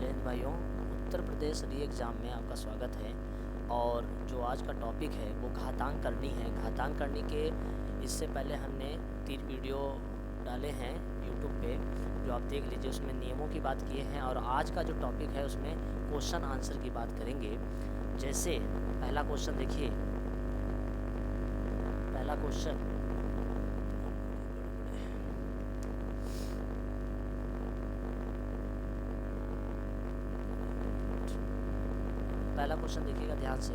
जय हिंद भाइयों। उत्तर प्रदेश री एग्ज़ाम में आपका स्वागत है। और जो आज का टॉपिक है वो घातांक करनी है। घातांक करने के इससे पहले हमने 3 वीडियो डाले हैं यूट्यूब पे, जो आप देख लीजिए। उसमें नियमों की बात किए हैं और आज का जो टॉपिक है उसमें क्वेश्चन आंसर की बात करेंगे। जैसे पहला क्वेश्चन देखिए, पहला क्वेश्चन देखिएगा ध्यान से।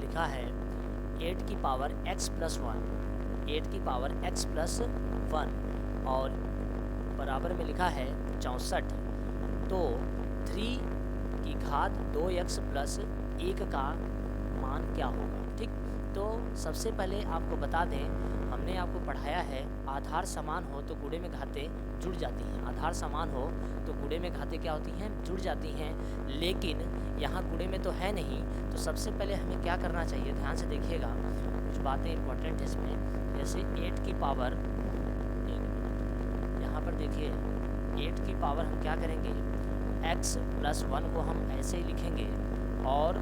लिखा है 8 की पावर x प्लस 1, 8 की पावर x प्लस 1 और बराबर में लिखा है 64। तो 3 की घात 2x प्लस 1 का मान क्या होगा। ठीक, तो सबसे पहले आपको बता दें, हमने आपको पढ़ाया है आधार समान हो तो गुणे में घातें जुड़ जाती हैं। आधार समान हो तो गुणे में घातें क्या होती हैं, जुड़ जाती हैं। लेकिन यहाँ गुणे में तो है नहीं, तो सबसे पहले हमें क्या करना चाहिए, ध्यान से देखिएगा। कुछ बातें इंपॉर्टेंट है इसमें। जैसे 8 की पावर, यहाँ पर देखिए 8 की पावर हम क्या करेंगे, x प्लस 1 को हम ऐसे ही लिखेंगे। और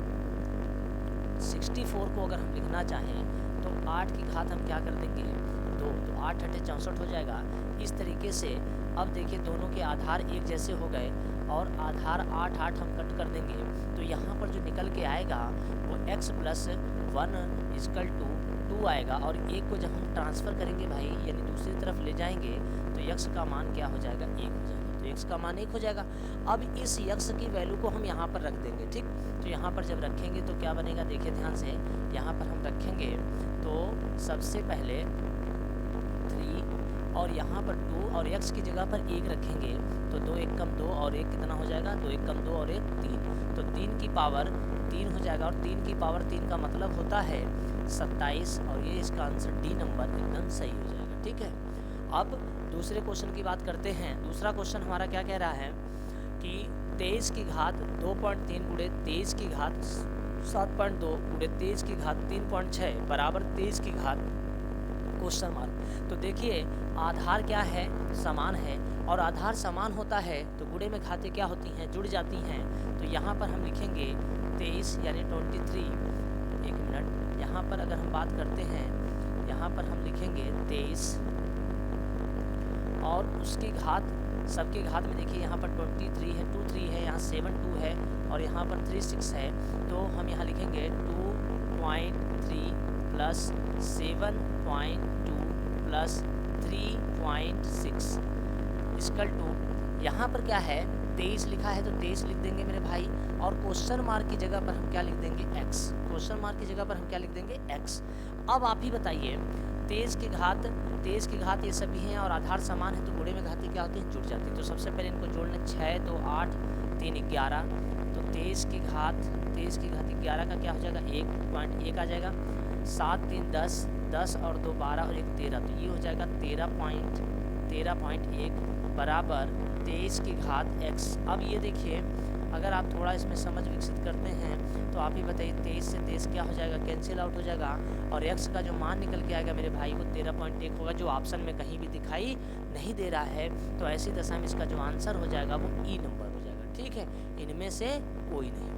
64 को अगर हम लिखना चाहें तो 8 की घात हम क्या कर देंगे, 2, तो 8 × 64 हो जाएगा। इस तरीके से अब देखिए दोनों के आधार एक जैसे हो गए और आधार 8 8 हम कट कर देंगे। तो यहाँ पर जो निकल के आएगा वो x प्लस 1 = 2 आएगा। और एक को जब हम ट्रांसफ़र करेंगे भाई, यानी दूसरी तरफ ले जाएंगे, तो x का मान क्या हो जाएगा, 1 हो जाएगा। तो x का मान 1 हो जाएगा। अब इस x की वैल्यू को हम यहाँ पर रख देंगे। ठीक, तो यहाँ पर जब रखेंगे तो क्या बनेगा, देखिए ध्यान से। यहाँ पर हम रखेंगे तो सबसे पहले 3 और यहाँ पर 2 और x की जगह पर 1 रखेंगे तो 2 × 1 = 2 और 1 कितना हो जाएगा, 2 × 1 = 2 और 1 3। तो 3 की पावर 3 हो जाएगा। और 3 की पावर 3 का मतलब होता है 27। और ये इसका आंसर डी नंबर एकदम सही हो जाएगा। ठीक है, अब दूसरे क्वेश्चन की बात करते हैं। दूसरा क्वेश्चन हमारा क्या कह रहा है कि 23 की घात 2.3 × 23 की घात 7.2 × 23 की घात 3.6 बराबर 23 की घात क्वेश्चन मार्क। तो देखिए आधार क्या है, समान है। और आधार समान होता है तो गुणे में घातें क्या होती हैं, जुड़ जाती हैं। तो यहाँ पर हम लिखेंगे 23 यानी 23। एक मिनट, यहाँ पर अगर हम बात करते हैं, यहाँ पर हम लिखेंगे 23 और उसकी घात, सबकी घात में देखिए यहाँ पर 23 है, 2 3 है, यहाँ 7 2 है और यहाँ पर 3 6 है। तो हम यहाँ लिखेंगे 2.3 प्लस 7.2 प्लस 3.6 = यहाँ पर क्या है, 23 लिखा है तो 23 लिख देंगे मेरे भाई। और क्वेश्चन मार्क की जगह पर हम क्या लिख देंगे, x। क्वेश्चन मार्क की जगह पर हम क्या लिख देंगे, x। अब आप ही बताइए, 23 की घात ये सभी हैं और आधार समान है तो गुणे में घातें क्या होती हैं, जुड़ जाती है। तो सबसे पहले इनको जोड़ लें, 6 2 8 3 11। तो 23 की घात 11 का क्या हो जाएगा, 1.1 आ जाएगा। 7 3 10, 10 और 2 12 और 1 13। तो ये हो जाएगा 13.1 बराबर 23 की घात x। अब ये देखिए, अगर आप थोड़ा इसमें समझ विकसित करते हैं तो आप ही बताइए, 23 से 23 क्या हो जाएगा, कैंसिल आउट हो जाएगा। और x का जो मान निकल के आएगा मेरे भाई वो 13.1 होगा, जो ऑप्शन में कहीं भी दिखाई नहीं दे रहा है। तो ऐसी दशा में इसका जो आंसर हो जाएगा वो ई नंबर हो जाएगा। ठीक है, इनमें से कोई नहीं।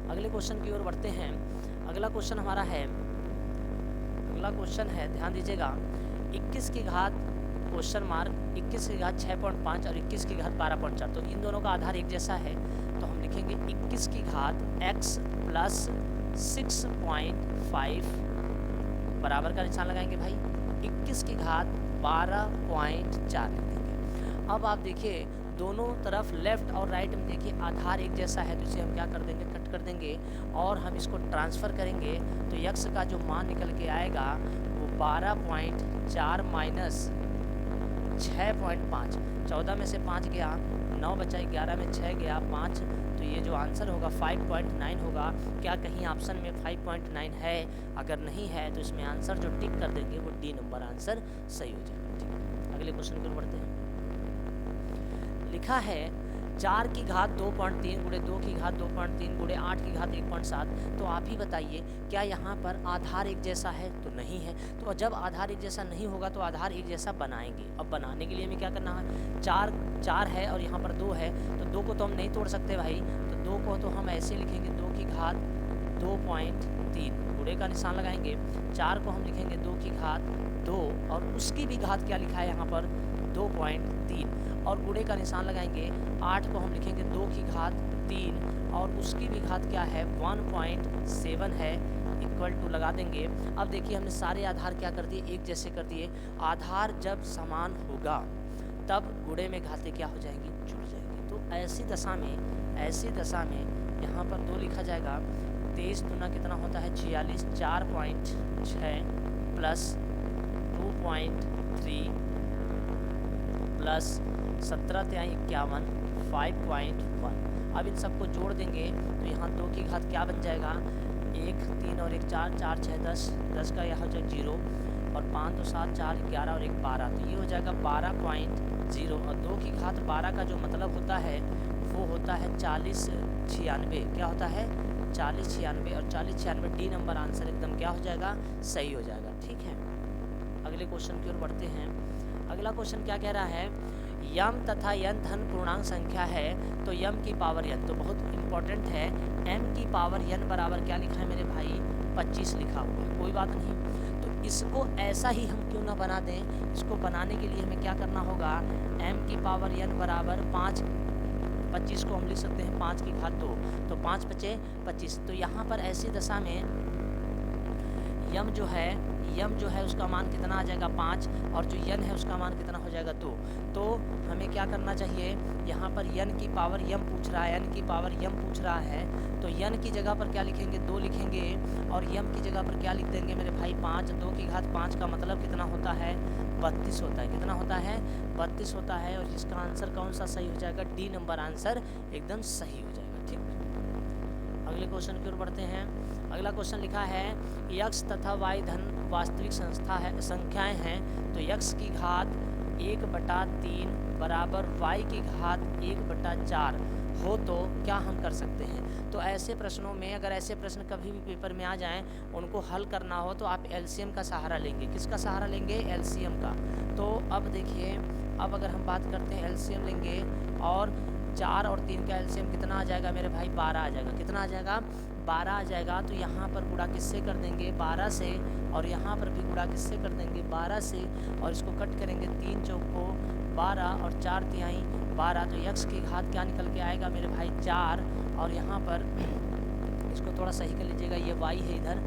अगले क्वेश्चन की ओर बढ़ते हैं। अगला क्वेश्चन हमारा है, ध्यान दीजिएगा, 21 की घात क्वेश्चन मार्क 21 की घात 6.5 और 21 की घात 12.4। तो इन दोनों का आधार एक जैसा है तो हम लिखेंगे 21 की घात x प्लस 6.5 बराबर का निशान लगाएंगे भाई 21 की घात 12.4 लिख देंगे। अब आप देखिए दोनों तरफ लेफ्ट और राइट में देखिए आधार एक जैसा है, तो इसे हम क्या कर देंगे, कट कर देंगे। और हम इसको ट्रांसफ़र करेंगे तो x का जो मान निकल के आएगा वो 12.4 माइनस 6.5। 14 में से 5 गया, 9 बचा, 11 में 6 गया, 5। तो ये जो आंसर होगा 5.9 होगा। क्या कहीं ऑप्शन में 5.9 है? अगर नहीं है तो इसमें आंसर जो टिक कर देंगे वो डी नंबर आंसर सही हो जाएगा। ठीक है, अगले क्वेश्चन की ओर बढ़ते हैं। लिखा है 4 की घात 2.3 × 2 की घात 2.3 × 8 की घात 1.7। तो आप ही बताइए, क्या यहाँ पर आधार एक जैसा है? तो नहीं है। तो जब आधार एक जैसा नहीं होगा तो आधार एक जैसा बनाएंगे। अब बनाने के लिए हमें क्या करना है, 4 है और यहाँ पर 2 है, तो 2 को तो हम नहीं तोड़ सकते भाई, तो 2 को तो हम ऐसे लिखेंगे 2 की घात 2.3, गुणे का निशान लगाएंगे। 4 को हम लिखेंगे 2 की घात 2 और उसकी भी घात क्या लिखा है यहाँ पर 2.3 और गुणे का निशान लगाएंगे। 8 को हम लिखेंगे 2 की घात 3 और उसकी भी घात क्या है 1.7 है, इक्वल टू लगा देंगे। अब देखिए हमने सारे आधार क्या कर दिए, एक जैसे कर दिए। आधार जब समान होगा तब गुणे में घातें क्या हो जाएंगी, जुड़ जाएंगी। तो ऐसी दशा में यहाँ पर 2 लिखा जाएगा। 23 दूना कितना होता है 46, 4.6 प्लस 2.3 प्लस 17 तिहाई 51 5.1। अब इन सबको जोड़ देंगे तो यहाँ 2 की घात क्या बन जाएगा 1, 3 और 1 4, 4 6 10, 10 का यहाँ हो जाएगा 0 और 5 2 7 4 11 और 1 12, तो ये हो जाएगा 12.0 और 2 की घात 12 का जो मतलब होता है वो होता है 4096। क्या होता है 4096 और 4096 डी नंबर आंसर एकदम क्या हो जाएगा, सही हो जाएगा। ठीक है, अगले क्वेश्चन की ओर बढ़ते हैं। अगला क्वेश्चन क्या कह रहा है, यम तथा यन धन पूर्णांक संख्या है तो यम की पावर यन, तो बहुत इंपॉर्टेंट है। एम की पावर यन बराबर क्या लिखा है मेरे भाई 25 लिखा हुआ है, कोई बात नहीं। तो इसको ऐसा ही हम क्यों ना बना दें, इसको बनाने के लिए हमें क्या करना होगा, एम की पावर यन बराबर 5, 25 को हम लिख सकते हैं 5 की घात 2, तो 5 बचे 25। तो यहाँ पर ऐसी दशा में यम जो है उसका मान कितना आ जाएगा 5 और जो यन है उसका मान कितना हो जाएगा 2। तो हमें क्या करना चाहिए, यहाँ पर यन की पावर यम पूछ रहा है, यन की पावर यम पूछ रहा है, तो यन की जगह पर क्या लिखेंगे 2 लिखेंगे और यम की जगह पर क्या लिख देंगे मेरे भाई 5। 2 की घात 5 का मतलब कितना होता है 32 होता है, कितना होता है 32 होता है। और इसका आंसर कौन सा सही हो जाएगा, डी नंबर आंसर एकदम सही हो जाएगा। ठीक, अगले क्वेश्चन की ओर बढ़ते हैं। अगला क्वेश्चन लिखा है यक्स तथा वाई धन वास्तविक संख्याएं हैं तो यक्स की घात 1/3 बराबर वाई की घात 1/4 हो तो क्या हम कर सकते हैं। तो ऐसे प्रश्नों में अगर ऐसे प्रश्न कभी भी पेपर में आ जाएं, उनको हल करना हो तो आप एलसीएम का सहारा लेंगे। किसका सहारा लेंगे, एलसीएम का। तो अब देखिए, अब अगर हम बात करते हैं एलसीएम लेंगे और 4 और 3 का एलसीएम कितना आ जाएगा मेरे भाई 12 आ जाएगा। कितना आ जाएगा 12 आ जाएगा। तो यहाँ पर गुणा किससे कर देंगे 12 से और यहाँ पर भी गुणा किससे कर देंगे 12 से और इसको कट करेंगे 3 चौक को 12 और 4 तिहाई 12। तो यक्स की घात क्या निकल के आएगा मेरे भाई 4 और यहाँ पर इसको थोड़ा सही कर लीजिएगा, ये वाई है इधर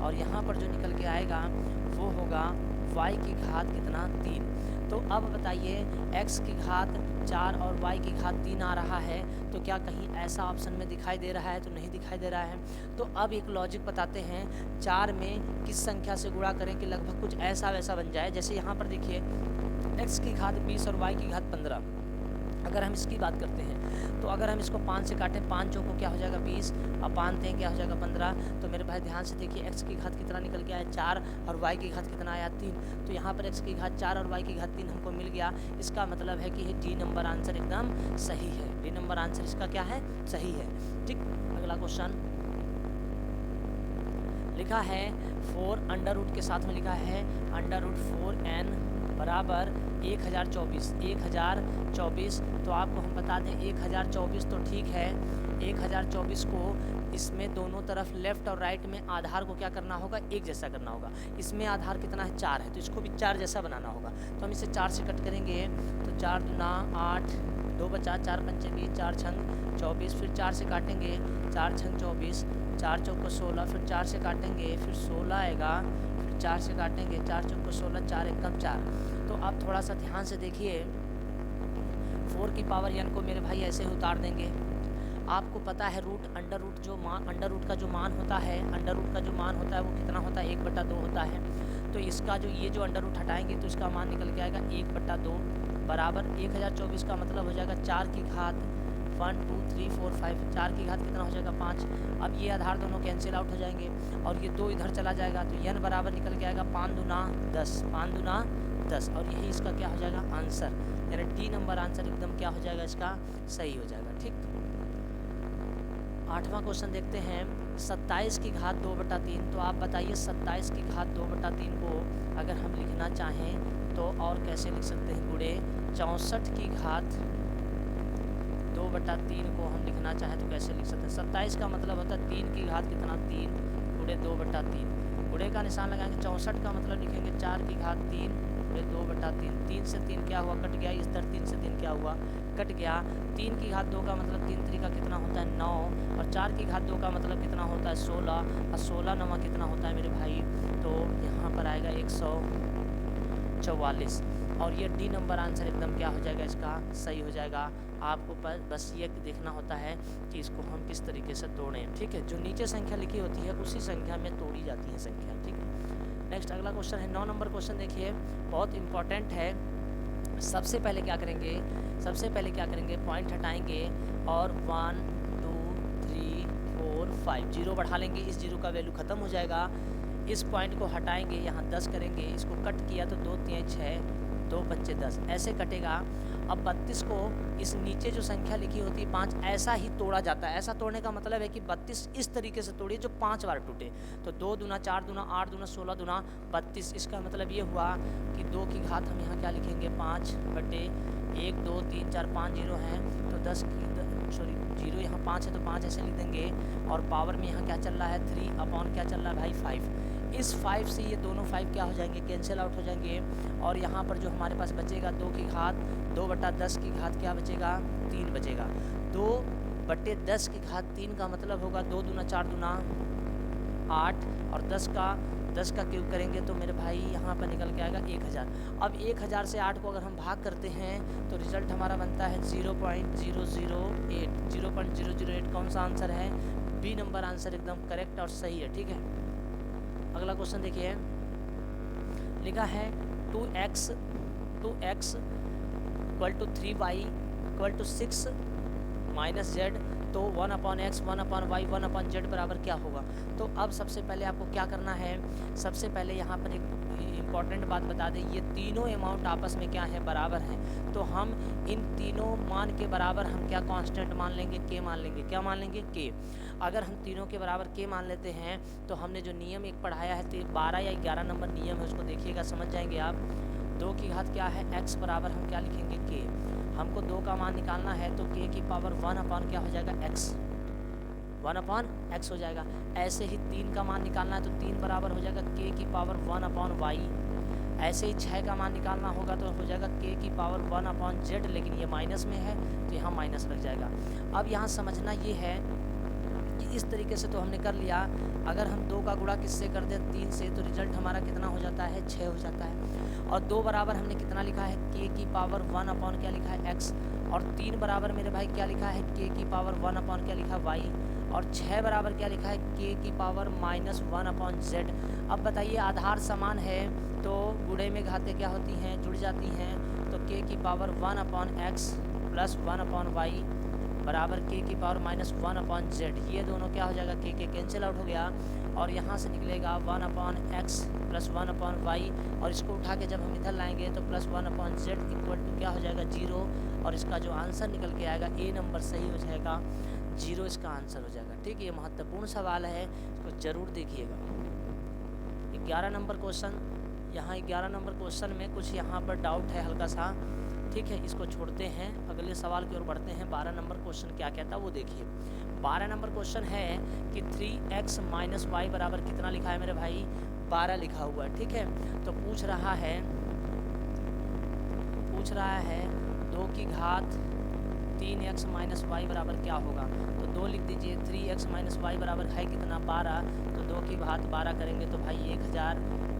और यहाँ पर जो निकल के आएगा वो होगा वाई की घात कितना 3। तो अब बताइए x की घात 4 और y की घात 3 आ रहा है, तो क्या कहीं ऐसा ऑप्शन में दिखाई दे रहा है, तो नहीं दिखाई दे रहा है। तो अब एक लॉजिक बताते हैं, 4 में किस संख्या से गुणा करें कि लगभग कुछ ऐसा वैसा बन जाए। जैसे यहाँ पर देखिए x की घात 20 और y की घात 15, अगर हम इसकी बात करते हैं तो अगर हम इसको 5 से काटें, 5 चौको क्या हो जाएगा 20 और 5 3 क्या हो जाएगा 15। तो मेरे भाई ध्यान से देखिए x की घात कितना निकल के आया 4 और y की घात कितना आया 3। तो यहाँ पर x की घात 4 और y की घात 3 हमको मिल गया। इसका मतलब है कि डी नंबर आंसर एकदम सही है। डी नंबर आंसर इसका क्या है, सही है। ठीक, अगला क्वेश्चन लिखा है 4 अंडर रूट के साथ में लिखा है अंडर रूट 4n बराबर 1024। तो आपको हम बता दें 1024 तो ठीक है, 1024 को इसमें दोनों तरफ लेफ्ट और राइट में आधार को क्या करना होगा, एक जैसा करना होगा। इसमें आधार कितना है 4 है, तो इसको भी 4 जैसा बनाना होगा। तो हम इसे 4 से कट करेंगे तो 4 दूना 8, 2 बचा, 4 पंचे 20, 4 छंग 24, फिर 4 से काटेंगे 4 छंग 24, 4 चौक को 16, फिर 4 से काटेंगे फिर 16 आएगा, फिर 4 से काटेंगे 4 चौक को 16, 4 एकम 4। तो आप थोड़ा सा ध्यान से देखिए, 4 की पावर n को मेरे भाई ऐसे उतार देंगे। आपको पता है अंडर रूट का जो मान होता है, वो कितना होता है 1/2 होता है। तो इसका ये जो अंडर रूट हटाएंगे तो इसका मान निकल के आएगा 1/2 बराबर 1024 का मतलब हो जाएगा 4 की घात 1 2 3 4 5, 4 की घात कितना हो जाएगा 5। अब ये आधार दोनों कैंसिल आउट हो जाएंगे और ये 2 इधर चला जाएगा, तो n बराबर निकल के आएगा 5 दूना 10, 5 दूना 10 और यही इसका क्या हो जाएगा आंसर, यानी डी नंबर आंसर एकदम क्या हो जाएगा इसका सही हो जाएगा। ठीक, 8वां क्वेश्चन देखते हैं 27 की घात 2/3। तो आप बताइए 27 की घात 2/3 को अगर हम लिखना चाहें तो और कैसे लिख सकते हैं, गुणे 64 की घात 2/3 को हम लिखना चाहें तो कैसे लिख सकते हैं? 27 का मतलब होता है 3 की घात कितना 3 गुणे 2/3, गुणे का निशान लगाएंगे। 64 का मतलब लिखेंगे 4 की घात 3 गुणे 2/3, 3 से 3 क्या हुआ कट गया, इस तरह 3 से 3 क्या हुआ कट गया। 3 की घात 2 का मतलब 3 3 का कितना होता है 9, और 4 की घात 2 का मतलब कितना होता है 16, और 16 9 कितना होता है मेरे भाई, तो यहाँ पर आएगा 144, और ये डी नंबर आंसर एकदम क्या हो जाएगा इसका सही हो जाएगा। आपको बस ये देखना होता है कि इसको हम किस तरीके से तोड़ें, ठीक है। जो नीचे संख्या लिखी होती है उसी संख्या में तोड़ी जाती है संख्या, ठीक है। नेक्स्ट अगला क्वेश्चन है 9 नंबर क्वेश्चन, देखिए बहुत इंपॉर्टेंट है। सबसे पहले क्या करेंगे, पॉइंट हटाएंगे और 1 2 3 4 5 जीरो बढ़ा लेंगे, इस जीरो का वैल्यू ख़त्म हो जाएगा। इस पॉइंट को हटाएंगे, यहाँ 10 करेंगे, इसको कट किया तो 2 3 6 2 5 10 ऐसे कटेगा। अब 32 को इस नीचे जो संख्या लिखी होती है 5 ऐसा ही तोड़ा जाता है। ऐसा तोड़ने का मतलब है कि 32 इस तरीके से तोड़िए जो 5 बार टूटे, तो 2 दूना 4 दूना 8 दूना 16 दूना 32। इसका मतलब ये हुआ कि 2 की घात हम यहाँ क्या लिखेंगे 5/1 2 3 4 5 जीरो हैं, तो 10 की जीरो यहाँ 5 है तो 5 ऐसे लिख देंगे, और पावर में यहाँ क्या चल रहा है 3 अपॉन क्या चल रहा है भाई 5। इस 5 से ये दोनों 5 क्या हो जाएंगे कैंसिल आउट हो जाएंगे, और यहाँ पर जो हमारे पास बचेगा 2 की घात 2/10 की घात क्या बचेगा 3 बचेगा। 2/10 की घात 3 का मतलब होगा 2 दूना 4 दूना 8, और 10 का क्यूब करेंगे तो मेरे भाई यहाँ पर निकल के आएगा 1000। अब 1000 से 8 को अगर हम भाग करते हैं तो रिजल्ट हमारा बनता है 0.008 कौन सा आंसर है, बी नंबर आंसर एकदम करेक्ट और सही है, ठीक है। अगला क्वेश्चन देखिए, लिखा है 2x = 3y = 6 - z, तो 1/x 1/y 1/z बराबर क्या होगा। तो अब सबसे पहले आपको क्या करना है, सबसे पहले यहाँ पर एक इम्पॉर्टेंट बात बता दें, ये तीनों अमाउंट आपस में क्या है बराबर हैं, तो हम इन तीनों मान के बराबर हम क्या कांस्टेंट मान लेंगे, के मान लेंगे। क्या मान लेंगे, के। अगर हम तीनों के बराबर के मान लेते हैं तो हमने जो नियम एक पढ़ाया है 12 या 11 नंबर नियम है, उसको देखिएगा समझ जाएंगे आप। 2 की घात क्या है x बराबर हम क्या लिखेंगे के। हमको 2 का मान निकालना है तो k की पावर 1 क्या हो जाएगा x, 1/x हो जाएगा। ऐसे ही 3 का मान निकालना है तो 3 बराबर हो जाएगा k की पावर 1/y। ऐसे ही 6 का मान निकालना होगा तो हो जाएगा k की पावर 1/z, लेकिन ये माइनस में है तो यहाँ माइनस लग जाएगा। अब यहाँ समझना ये है कि इस तरीके से तो हमने कर लिया, अगर हम 2 का गुणा किससे कर दें 3 से, तो रिजल्ट हमारा कितना हो जाता है 6 हो जाता है। और 2 बराबर हमने कितना लिखा है k की पावर 1 क्या लिखा है x, और 3 बराबर मेरे भाई क्या लिखा है k की पावर 1 क्या लिखा है y, और 6 बराबर क्या लिखा है k की पावर -1/z। अब बताइए आधार समान है तो गुणे में घातें क्या होती हैं, जुड़ जाती हैं, तो k की पावर 1/x + 1/y बराबर k की पावर -1/z। ये दोनों क्या हो जाएगा k कैंसिल आउट हो गया, और यहाँ से निकलेगा 1/x + 1/y, और इसको उठा के जब हम इधर लाएंगे तो +1/z = क्या हो जाएगा 0, और इसका जो आंसर निकल के आएगा ए नंबर सही हो जाएगा, 0 इसका आंसर हो जाएगा, ठीक है। ये महत्वपूर्ण सवाल है, इसको ज़रूर देखिएगा। 11 नंबर क्वेश्चन, यहाँ 11 नंबर क्वेश्चन में कुछ यहाँ पर डाउट है हल्का सा, ठीक है, इसको छोड़ते हैं, अगले सवाल की ओर बढ़ते हैं। 12 नंबर क्वेश्चन क्या कहता है वो देखिए। 12 नंबर क्वेश्चन है कि 3x - y बराबर कितना लिखा है मेरे भाई 12 लिखा हुआ है, ठीक है। तो पूछ रहा है 2 की घात 3x - y बराबर क्या होगा, तो 2 लिख दीजिए। 3x - y बराबर है कितना 12, तो 2 की घात 12 करेंगे तो भाई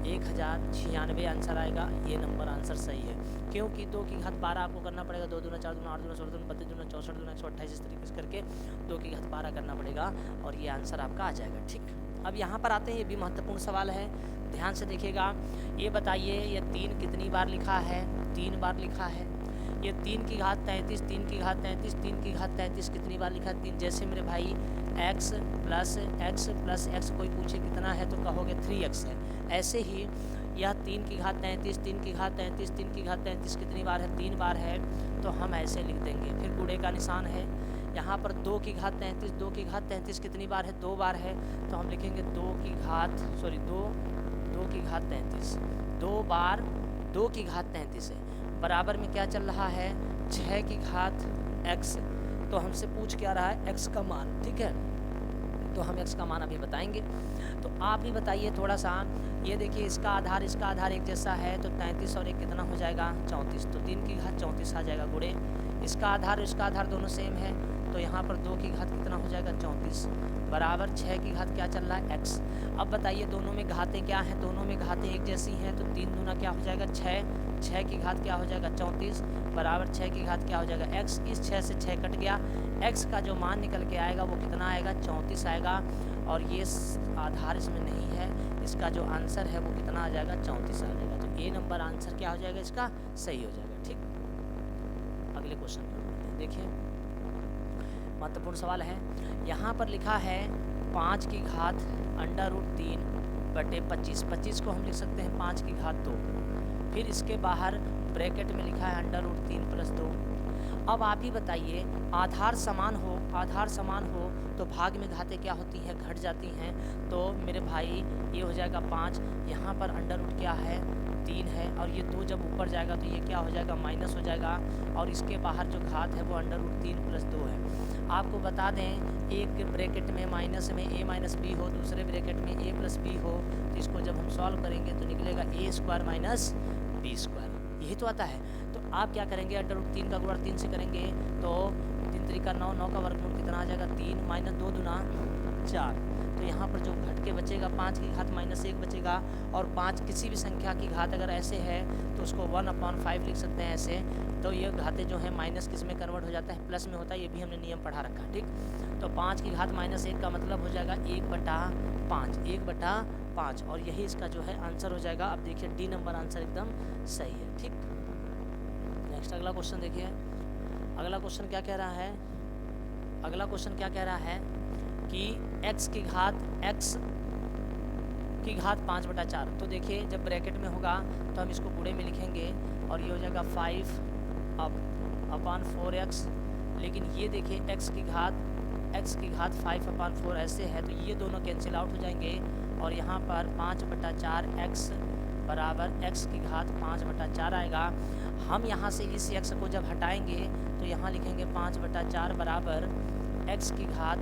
1096 आंसर आएगा, ये नंबर आंसर सही है। क्योंकि 2 की घात 12 आपको करना पड़ेगा, 2 दूना 4 दूना 8 दूना 16 दूना 32 दूना 64 दूना 128 इस तरीके से करके 2 की घात 12 करना पड़ेगा, और ये आंसर आपका आ जाएगा, ठीक। अब यहाँ पर आते हैं, ये भी महत्वपूर्ण सवाल है, ध्यान से देखिएगा। ये बताइए ये 3 कितनी बार लिखा है, 3 बार लिखा है। ये 3 की घात 33 3 की घात 33 3 की घात 33 कितनी बार लिखा है 3। जैसे मेरे भाई x + x कोई पूछे कितना है तो कहोगे 3x है। ऐसे ही यह 3 की घात 33 3 की घात 33 3 की घात 33 कितनी बार है 3 बार है, तो हम ऐसे लिख देंगे। फिर गुणे का निशान है, यहाँ पर 2 की घात 33 कितनी बार है 2 बार है, तो हम लिखेंगे 2 की घात 33 2 बार 2 की घात 33 है। बराबर में क्या चल रहा है 6 की घात x तो हमसे पूछ क्या रहा है, x का मान, ठीक है। तो हम x का मान अभी बताएंगे। तो आप ही बताइए थोड़ा सा, ये देखिए इसका आधार एक जैसा है, तो 33 और 1 कितना हो जाएगा, 34। तो 3 की घात 34 आ जाएगा गुणे, इसका आधार दोनों सेम है, तो यहाँ पर 2 की घात कितना हो जाएगा, 34 बराबर 6 की घात क्या चल रहा है, x। अब बताइए दोनों में घातें क्या हैं, दोनों में घातें एक जैसी हैं, तो 3 दूना क्या हो जाएगा, 6 की घात क्या हो जाएगा, 34 बराबर 6 की घात क्या हो जाएगा, x। इस 6 से 6 कट गया, x का जो मान निकल के आएगा वो कितना आएगा, 34 आएगा। और ये आधार इसमें नहीं है, इसका जो आंसर है वो कितना आ जाएगा, 34 आ जाएगा। तो ए नंबर आंसर क्या हो जाएगा, इसका सही हो जाएगा, ठीक। अगले क्वेश्चन पर देखिए, महत्वपूर्ण सवाल है। यहाँ पर लिखा है 5 की घात √3 बटे 25, 25 को हम लिख सकते हैं 5 की घात 2, फिर इसके बाहर ब्रैकेट में लिखा है √3 + 2। अब आप ही बताइए, आधार समान हो तो भाग में घातें क्या होती हैं, घट जाती हैं। तो मेरे भाई ये हो जाएगा 5, यहाँ पर √ क्या है, 3 है, और ये 2 जब ऊपर जाएगा तो ये क्या हो जाएगा, माइनस हो जाएगा, और इसके बाहर जो घात है वो √3 + 2 है। आपको बता दें, एक ब्रैकेट में माइनस में a - b हो, दूसरे ब्रैकेट में a + b हो, तो इसको जब हम सॉल्व करेंगे तो निकलेगा a² - b², यही तो आता है। तो आप क्या करेंगे, √3 का गुणा 3 से करेंगे तो 3 3 का 9, 9 का वर्गमूल कितना आ जाएगा, 3 - 2 दूना 4। तो यहाँ पर जो घट के बचेगा 5 की घात -1 बचेगा, और 5 किसी भी संख्या की घात अगर ऐसे है तो उसको 1/5 लिख सकते हैं ऐसे। तो ये घातें जो है माइनस किस में कन्वर्ट हो जाता है, प्लस में होता है, ये भी हमने नियम पढ़ा रखा है, ठीक। तो 5 की घात -1 का मतलब हो जाएगा 1/5, 1/5, और यही इसका जो है आंसर हो जाएगा। अब देखिए डी नंबर आंसर एकदम सही है, ठीक। नेक्स्ट अगला क्वेश्चन देखिए, अगला क्वेश्चन क्या कह रहा है कि x की घात 5/4। तो देखिए जब ब्रैकेट में होगा तो हम इसको गुणे में लिखेंगे, और ये हो जाएगा 5/4x। लेकिन ये देखिए x की घात 5/4 ऐसे है, तो ये दोनों कैंसिल आउट हो जाएंगे, और यहाँ पर 5/4x बराबर x की घात 5/4 आएगा। हम यहाँ से इस x को जब हटाएंगे तो यहाँ लिखेंगे 5/4 बराबर x की घात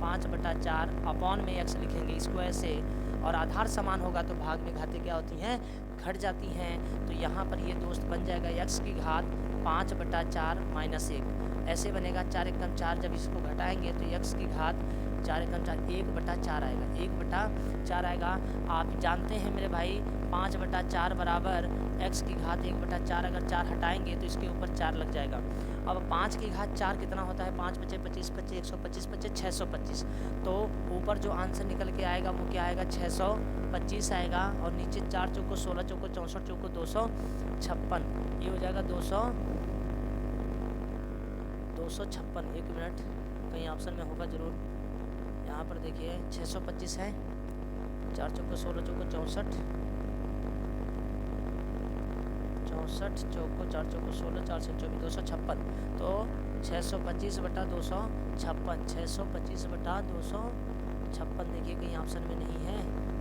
5/4 अपॉन में x लिखेंगे स्क्वायर से, और आधार समान होगा तो भाग में घातें क्या होती हैं, घट जाती हैं। तो यहाँ पर ये दोस्त बन जाएगा x की घात 5/4 - 1 ऐसे बनेगा, 4 एकम 4, जब इसको घटाएंगे तो x की घात 4 एकम 4 1/4 आएगा, 1/4 आएगा। आप जानते हैं मेरे भाई 5/4 बराबर x की घात 1/4, अगर 4 हटाएंगे तो इसके ऊपर 4 लग जाएगा। अब 5 की घात 4 कितना होता है, 5 × 5 = 25, 25 125, 25 625। तो ऊपर जो आंसर निकल के आएगा वो क्या आएगा, 625 आएगा, और नीचे 4 चौको 16 चौको 64 चौको 256, ये हो जाएगा 256। 1 मिनट, कहीं ऑप्शन में होगा ज़रूर। यहाँ पर देखिए 625 है, 4 चौको 16 चौको 64 चौको 4 चौको 16 4 से 24 256। तो 625/256, 625/256 देखिए कहीं ऑप्शन में नहीं है।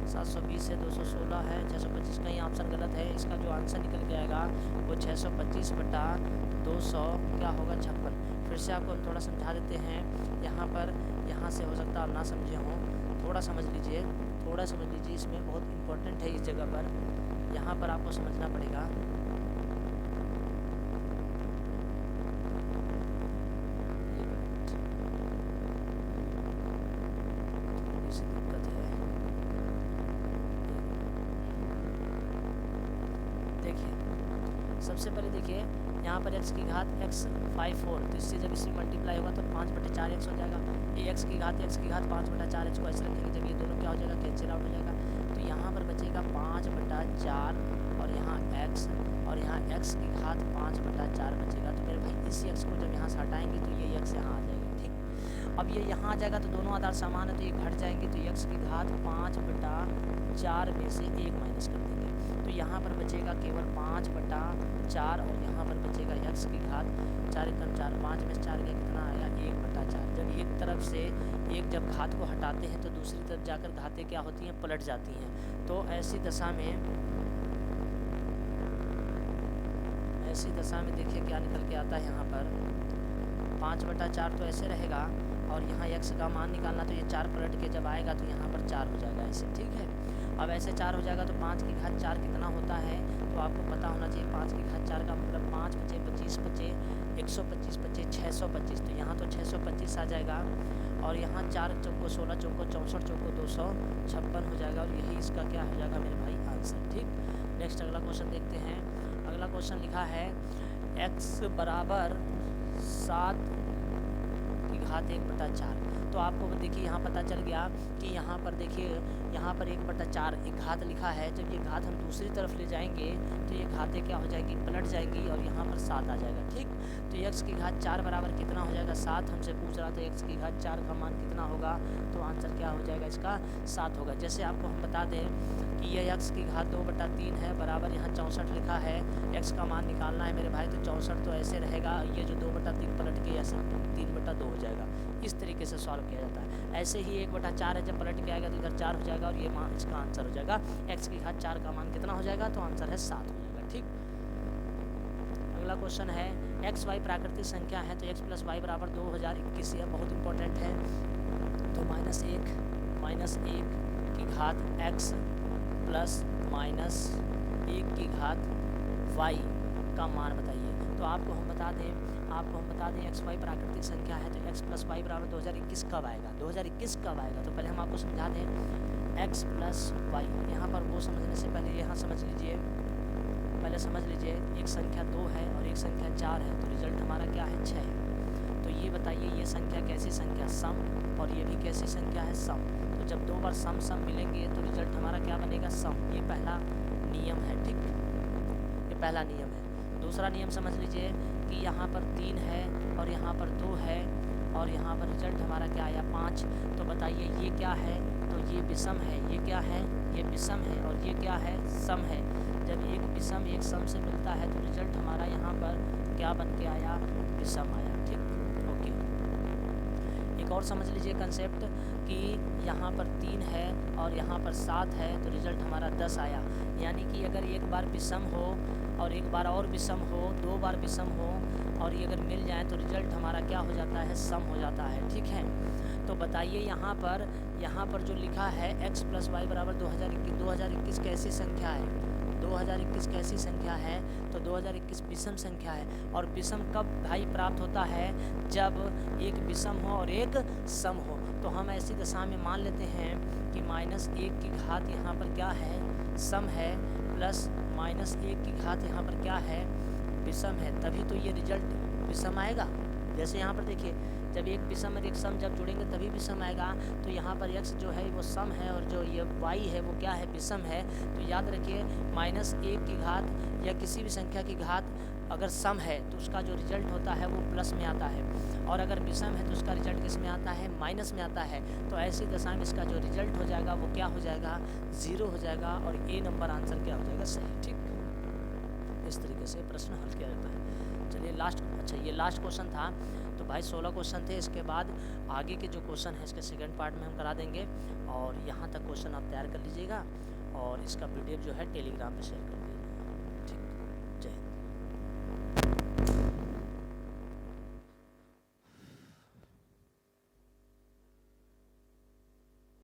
720 है, 216 है, 625 कहीं ऑप्शन गलत है। इसका जो आंसर निकल के आएगा वो 625/200 क्या होगा, 56। फिर से आपको हम थोड़ा समझा देते हैं। यहाँ से हो सकता है आप ना समझे हों, थोड़ा समझ लीजिए, इसमें बहुत इम्पोर्टेंट है। इस जगह पर यहाँ पर आपको समझना पड़ेगा। सबसे पहले देखिए यहाँ पर x की घात x54, तो इससे जब इससे मल्टीप्लाई होगा तो 5/4x हो जाएगा। ये x की घात 5/4x को ऐसे रखेंगे, जब ये दोनों क्या हो जाएगा, कैंसिल आउट हो जाएगा। तो यहाँ पर बचेगा 5/4, और यहाँ x, और यहाँ x की घात 5/4 बचेगा। तो मेरे भाई इसी x को जब यहाँ से हटाएंगे तो ये x यहाँ आ जाएगा, ठीक। अब ये यहाँ आ जाएगा तो दोनों आधार समान है, तो ये घट जाएंगे, तो x की घात 5/4 में से 1 माइनस कर देंगे। तो यहाँ पर बचेगा केवल 5/4, और यहाँ पर बचेगा x की घात 4 एकम 4, 5 में से 4 गया कितना आया, 1/4। जब एक तरफ से जब घात को हटाते हैं तो दूसरी तरफ जाकर घातें क्या होती हैं, पलट जाती हैं। तो ऐसी दशा में देखिए क्या निकल के आता है यहाँ पर। 5/4 तो ऐसे रहेगा, और यहाँ x का मान निकालना, तो ये 4 पलट के जब आएगा तो यहाँ पर 4 हो जाएगा ऐसे, ठीक है। अब ऐसे 4 हो जाएगा तो 5 की घात 4 कितना होता है, तो आपको पता होना चाहिए 5 की घात 4 का मतलब 5 बचे 25 बचे 125 बचे 625, तो यहाँ तो 625 आ जाएगा, और यहाँ 4 चौको 16 चौको 64 चौको 256 हो जाएगा, और यही इसका क्या हो जाएगा मेरे भाई आंसर, ठीक। नेक्स्ट अगला क्वेश्चन देखते हैं। अगला क्वेश्चन लिखा है x बराबर 7 की घात 1/4। तो आपको देखिए यहाँ पता चल गया कि यहाँ पर देखिए यहाँ पर 1/4 एक घात लिखा है, जब ये घात हम दूसरी तरफ ले जाएंगे तो ये घातें क्या हो जाएगी, पलट जाएंगी, और यहाँ पर 7 आ जाएगा, ठीक। तो x की घात 4 बराबर कितना हो जाएगा, 7 हमसे पूछ रहा था x की घात 4 का मान कितना होगा, तो आंसर क्या हो जाएगा इसका 7 होगा। जैसे आपको हम बता दें कि ये x की घात 2/3 है, बराबर यहाँ 64 लिखा है, x का मान निकालना है मेरे भाई, तो 64 तो ऐसे रहेगा, ये जो 2/3 पलट के ऐसे 3/2 हो जाएगा। इस तरीके से सॉल्व किया जाता है। ऐसे ही 1/4 है, जब पलट के आएगा तो इधर 4 हो जाएगा, और ये मान इसका आंसर हो जाएगा। x की घात 4 का मान कितना हो जाएगा, तो आंसर है 7 हो जाएगा, ठीक। अगला क्वेश्चन है x y प्राकृतिक संख्या है, तो x + y बराबर 2021, यह बहुत इंपॉर्टेंट है। तो -1 की घात x प्लस -1 की घात y का मान बताइए। तो आपको हम बता दें एक्स वाई प्राकृतिक संख्या है, तो x + y बराबर 2021 कब आएगा, 2021 कब आएगा, तो पहले हम आपको समझा दें x + y। यहाँ पर वो समझने से पहले यहाँ समझ लीजिए, एक संख्या 2 है और एक संख्या 4 है, तो रिजल्ट हमारा क्या है 6 है। तो ये बताइए ये संख्या कैसी संख्या, सम, और ये भी कैसी संख्या है, सम। तो जब 2 बार सम मिलेंगे तो रिजल्ट हमारा क्या बनेगा, सम। ये पहला नियम है, ठीक, ये पहला नियम है। दूसरा नियम समझ लीजिए कि यहाँ पर 3 है और यहाँ पर 2 है, और यहाँ पर रिजल्ट हमारा क्या आया 5। तो बताइए ये क्या है, तो ये विषम है, ये क्या है, ये विषम है, और ये क्या है, सम है। जब एक विषम एक सम से मिलता है तो रिजल्ट हमारा यहाँ पर क्या बन के आया, विषम आया, ठीक, ओके। एक और समझ लीजिए कंसेप्ट कि यहाँ पर 3 है और यहाँ पर 7 है, तो रिजल्ट हमारा 10 आया। यानी कि अगर एक बार विषम हो और एक बार और विषम हो, 2 बार विषम हो, और ये अगर मिल जाए तो रिजल्ट हमारा क्या हो जाता है, सम हो जाता है, ठीक है। तो बताइए यहाँ पर जो लिखा है x + y बराबर 2021 कैसी संख्या है, 2021 कैसी संख्या है, तो 2021 विषम संख्या है। और विषम कब भाई प्राप्त होता है, जब एक विषम हो और एक सम हो। तो हम ऐसी दशा में मान लेते हैं कि -1 की घात यहाँ पर क्या है, सम है, प्लस -1 की घात यहाँ पर क्या है, विषम है, तभी तो ये रिजल्ट विषम आएगा। जैसे यहाँ पर देखिए, जब एक विषम और एक सम जब जुड़ेंगे तभी विषम आएगा। तो यहाँ पर x जो है वो सम है और जो ये y है वो क्या है, विषम है। तो याद रखिए -1 की घात या किसी भी संख्या की घात अगर सम है तो उसका जो रिजल्ट होता है वो प्लस में आता है, और अगर विषम है तो उसका रिजल्ट किस में आता है, माइनस में आता है। तो ऐसी दशा में इसका जो रिजल्ट हो जाएगा वो क्या हो जाएगा, 0 हो जाएगा, और ए नंबर आंसर क्या हो जाएगा, सही, ठीक। इस तरीके से प्रश्न हल किया जाता है। चलिए ये लास्ट क्वेश्चन था। तो भाई 16 क्वेश्चन थे, इसके बाद आगे के जो क्वेश्चन है इसके सेकंड पार्ट में हम करा देंगे, और यहाँ तक क्वेश्चन आप तैयार कर लीजिएगा, और इसका PDF जो है टेलीग्राम पे शेयर कर दीजिएगा।